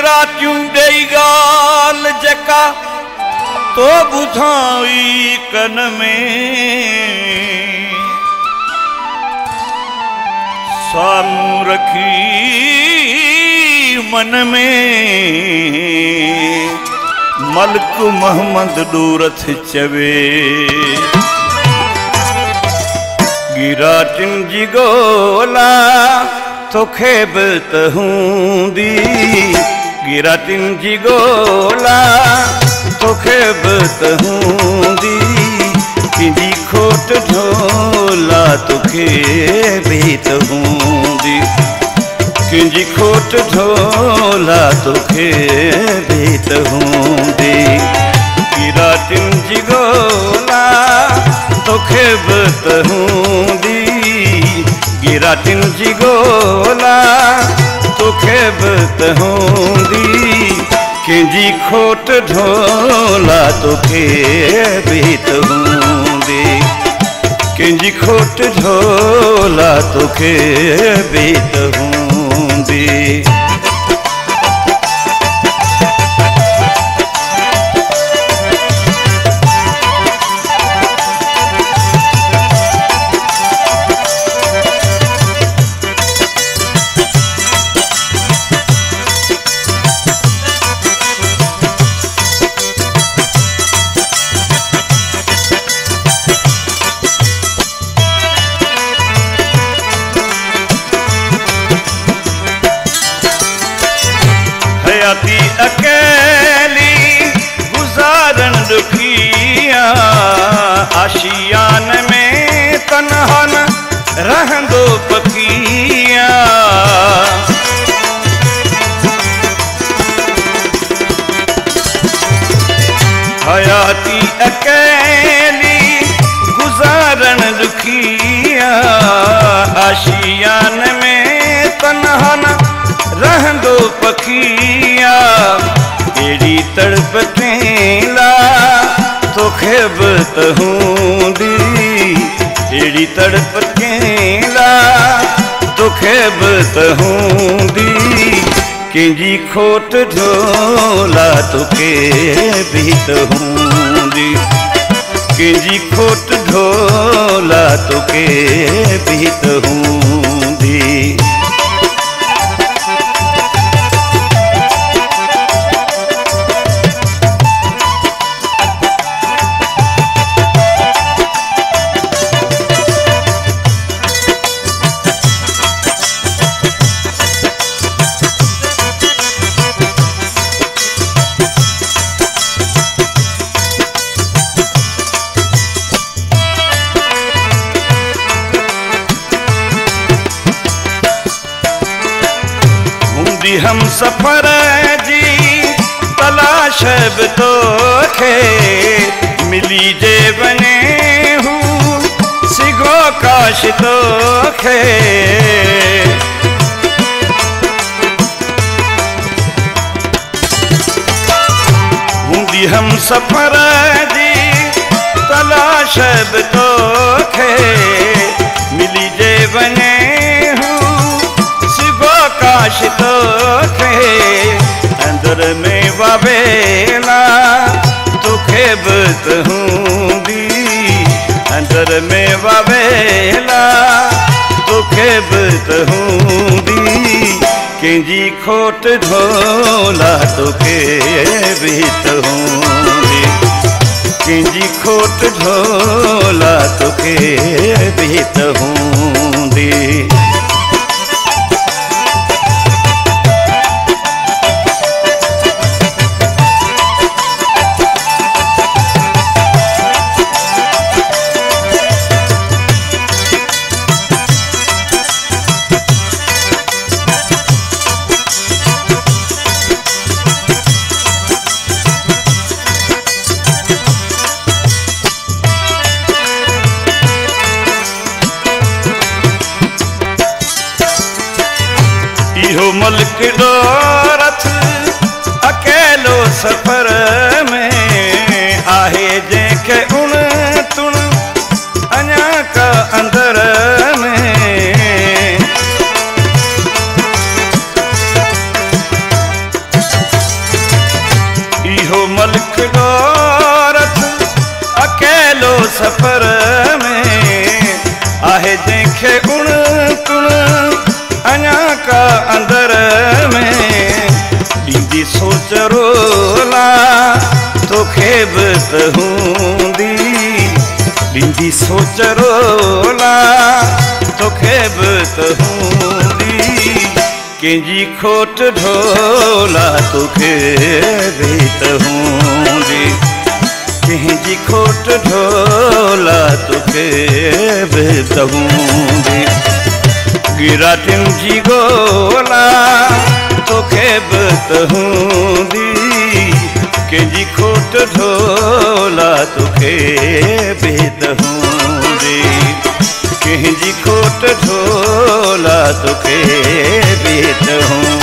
रातियूं ॾेई ॻाल्हि जेका तो ॿुधाई कन में साम्हूं रखी मन में मलिक मोहम्मद डूरथ चवे गिराटिन जी गोला तोखे बि त हूंदी गिराटिन जी गोला तोखे बि त हूंदी कंहिंजी खोट ढोला तोखे बि त हूंदी कंहिंजी खोट ढोला तोखे बि त हूंदी गिराटिन जी गोला तोखे बि त हूंदी गिराटिन जी गोला तोखे बि त हूंदी कंहिंजी खोट ढोला तोखे बि त हूंदी कंहिंजी खोट ढोला तोखे बि त हूंदी अकेली गुजारन दुखिया आशियान में तन्हा न रहंदो पखिया हयाती अकेली गुजारन दुखिया आशियान में तन्हा न रहंदो पखिया एड़ी तड़प केला तोखे बि त हूंदी एड़ी तड़प केला तोखे बि त हूंदी कंहिंजी खोट ढोला तोखे बि त हूंदी कंहिंजी खोट ढोला तोखे बि त हूंदी हम सफर जी तलाश बि तोखे मिली जे वञे हूं सिगो काश तोखे हूंदी हम सफर जी तलाश बि तोखे मिली जे वञे काश तोखे अंदर में वावेला तोखे बि त हूंदी अंदर में वावेला तोखे बि त हूंदी कंहिंजी खोट ढोला तोखे बि त हूंदी कंहिंजी खोट ढोला तोखे बि त हूंदी मुल्क डोरथ अकेलो सफर में आहे जंहिंखे उण तुण अञा का अंदर में आहे जंहिंखे उण तुण अञा का अंदर में ॾींदी सोच रोला तोखे बि त हूंदी ॾींदी सोच रोला तोखे बि त हूंदी कंहिंजी खोट ढोला तोखे बि त हूंदी कंहिंजी खोट ढोला तोखे बि त हूंदी गिराटियुनि जी गोला तोखे बि त हूंदी कंहिंजी खोट ढोला तोखे बि त हूंदी कंहिंजी खोट ढोला तोखे बि त हूंदी।